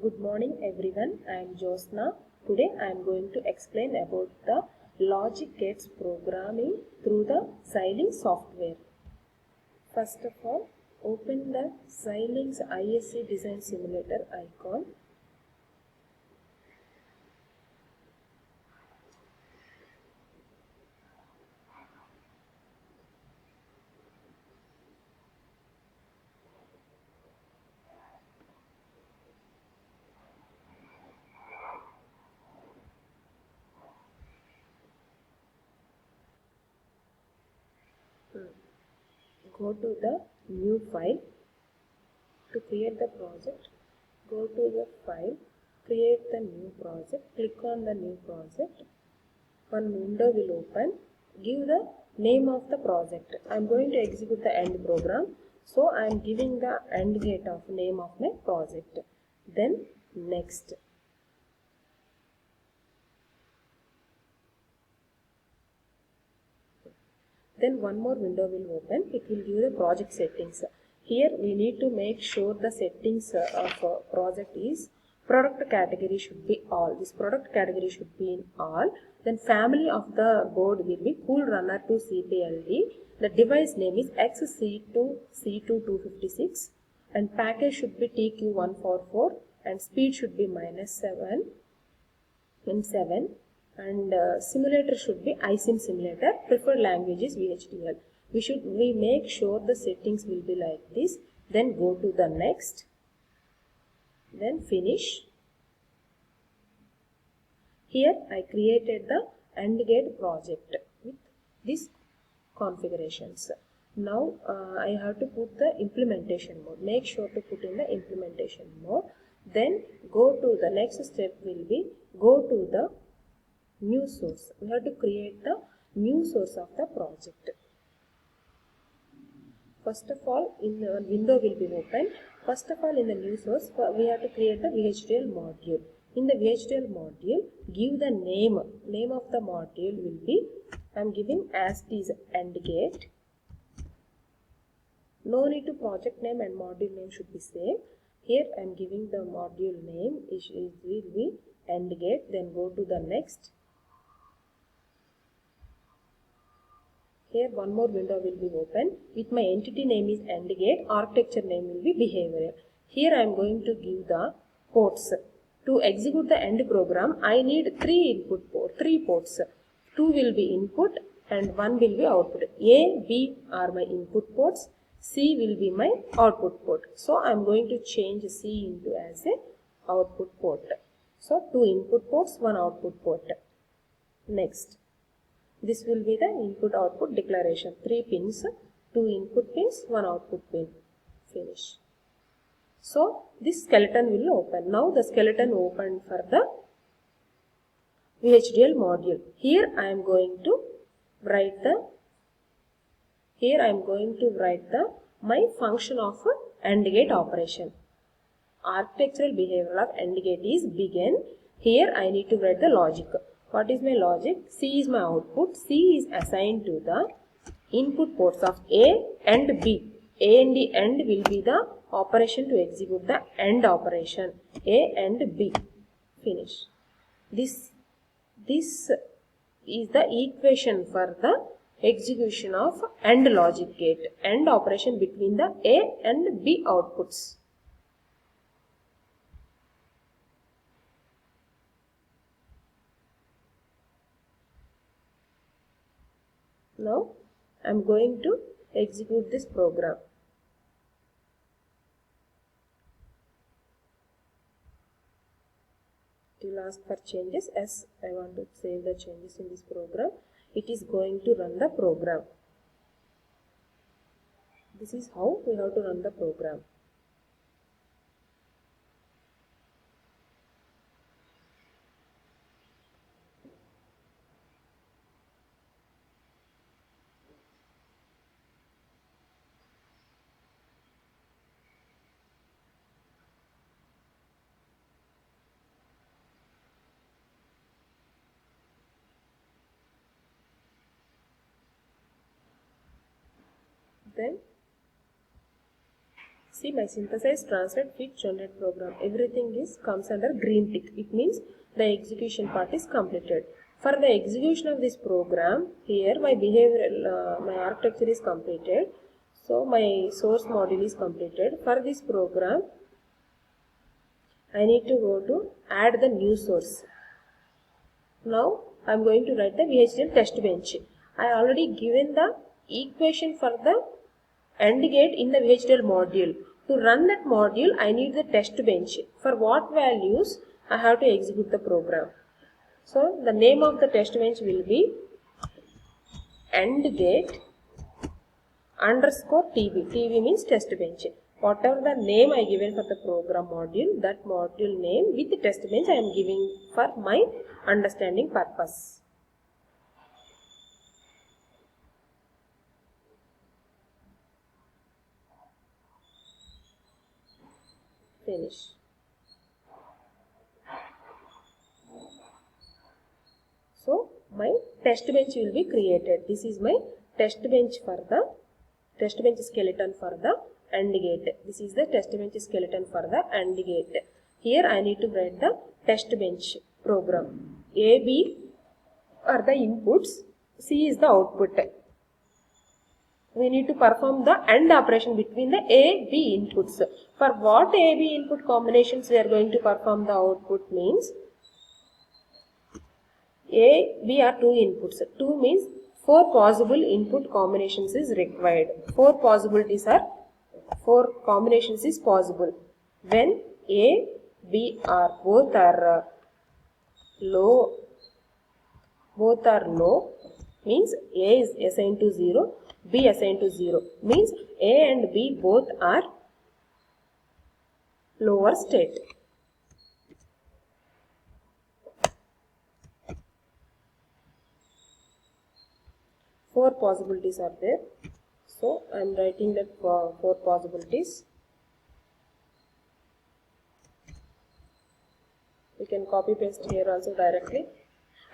Good morning everyone, I am Josna. Today I am going to explain about the logic gates programming through the Xilinx software. First of all, open the Xilinx ISC Design Simulator icon. Go to the new file. To create the project, go to the file, create the new project, click on the new project. One window will open. Give the name of the project. I am going to execute the end program, so I am giving the end gate of name of my project. Then next. Then one more window will open. It will give the project settings. Here we need to make sure the settings of project is product category should be all. This product category should be in all. Then family of the board will be Cool Runner 2 CPLD. The device name is XC2C2256 and package should be TQ144 and speed should be -7 and 7 and simulator should be iSIM simulator. Preferred language is VHDL. We make sure the settings will be like this. Then go to the next. Then finish. Here I created the AND gate project with these configurations. Now I have to put the implementation mode. Make sure to put in the implementation mode. Then go to the next step will be go to the new source. We have to create the new source of the project. First of all, in the window will be open. First of all, in the new source, we have to create the VHDL module. In the VHDL module, give the name. Name of the module will be, I am giving as it is AND gate. No need to project name and module name should be same. Here I am giving the module name, it will be AND gate. Then go to the next. Here one more window will be open. With my entity name is AND gate, architecture name will be behavioral. Here I am going to give the ports. To execute the AND program, I need three ports. 2 will be input and 1 will be output. A, B are my input ports. C will be my output port. So I am going to change C into as a output port. So 2 input ports, 1 output port. Next. This will be the input-output declaration. 3 pins, 2 input pins, 1 output pin. Finish. So, this skeleton will open. Now, the skeleton opened for the VHDL module. Here, I am going to write my function of AND gate operation. Architectural behavior of AND gate is begin. Here, I need to write the logic. What is my logic? C is my output. C is assigned to the input ports of A and B. A and the AND will be the operation to execute the AND operation. A and B. Finish. This is the equation for the execution of AND logic gate. AND operation between the A and B outputs. Now, I am going to execute this program. It will ask for changes. As I want to save the changes in this program, it is going to run the program. This is how we have to run the program. Then See, my synthesize, translate, fit, generate program, everything comes under green tick. It means the execution part is completed. For the execution of this program, here my behavioral, my architecture is completed. So my source module is completed. For this program, I need to go to add the new source. Now I am going to write the VHDL test bench. I already given the equation for the AND gate in the VHDL module. To run that module, I need the test bench. For what values I have to execute the program. So the name of the test bench will be AND gate underscore TB. TB means test bench. Whatever the name I given for the program module, that module name with the test bench I am giving for my understanding purpose. Finish. So my test bench will be created. This is my test bench for the test bench skeleton for the AND gate. This is the test bench skeleton for the AND gate. Here I need to write the test bench program. A, B are the inputs, C is the output. We need to perform the AND operation between the A, B inputs. For what A, B input combinations we are going to perform the output means A, B are two inputs. 2 means 4 possible input combinations is required. 4 possibilities are 4 combinations is possible. When A, B are both are low means A is assigned to 0, B assigned to 0 means A and B both are lower state. Four possibilities are there. So I am writing that 4 possibilities. You can copy paste here also directly.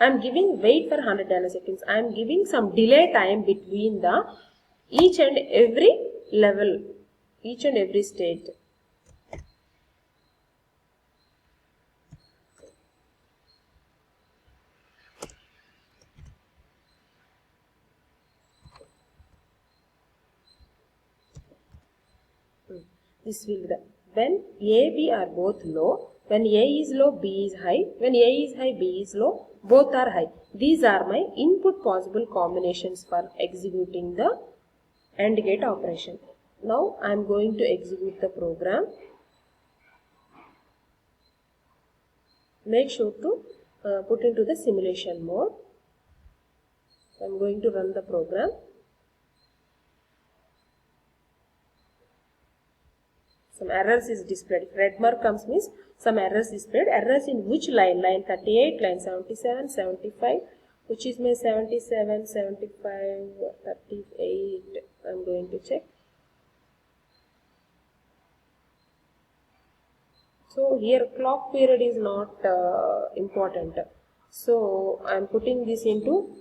I am giving wait for 100 nanoseconds. I am giving some delay time between the each and every level, each and every state. This will be when A, B are both low, when A is low, B is high, when A is high, B is low, both are high. These are my input possible combinations for executing the AND gate operation. Now I am going to execute the program. Make sure to put into the simulation mode. I am going to run the program. Some errors is displayed. If red mark comes means some errors displayed. Errors in which line? Line 38, line 77, 75. Which is my 77, 75, 38. I am going to check. So here clock period is not important. So I am putting this into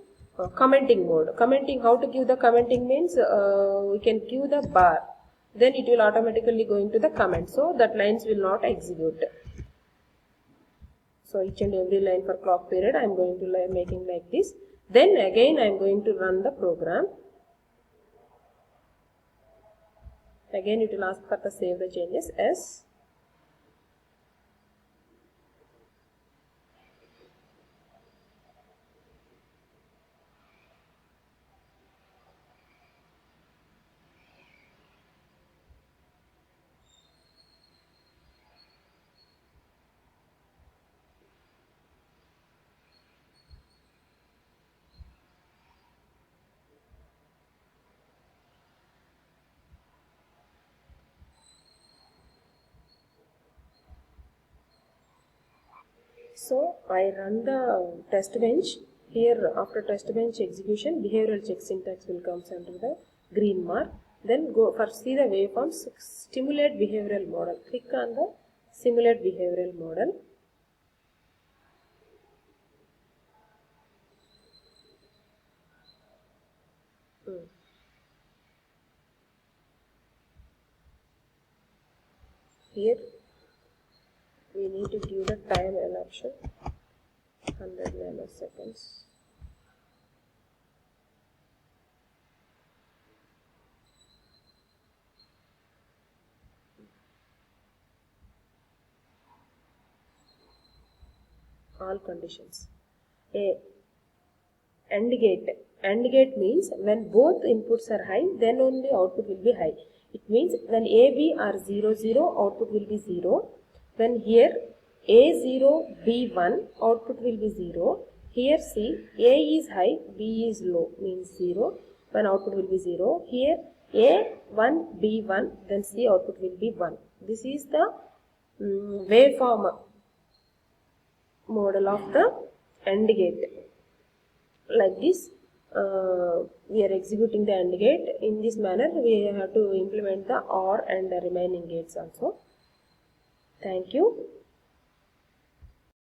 commenting mode. Commenting, how to give the commenting means we can give the bar. Then it will automatically go into the comment. So that lines will not execute. So each and every line for clock period I am going to making like this. Then again I am going to run the program. Again it will ask for the save the changes as. So I run the test bench. Here after test bench execution, behavioral check syntax will come under the green mark. Then go for see the waveforms, stimulate behavioral model. Click on the simulate behavioral model. Here we need to give the time elapsed 100 nanoseconds. All conditions. A. AND gate. AND gate means when both inputs are high, then only output will be high. It means when A, B are 0, 0, output will be 0. When here A 0, B 1, output will be 0. Here see A is high, B is low, means 0. When output will be 0. Here A 1, B 1, then C output will be 1. This is the waveform model of the AND gate. Like this, we are executing the AND gate. In this manner, we have to implement the OR and the remaining gates also. Thank you.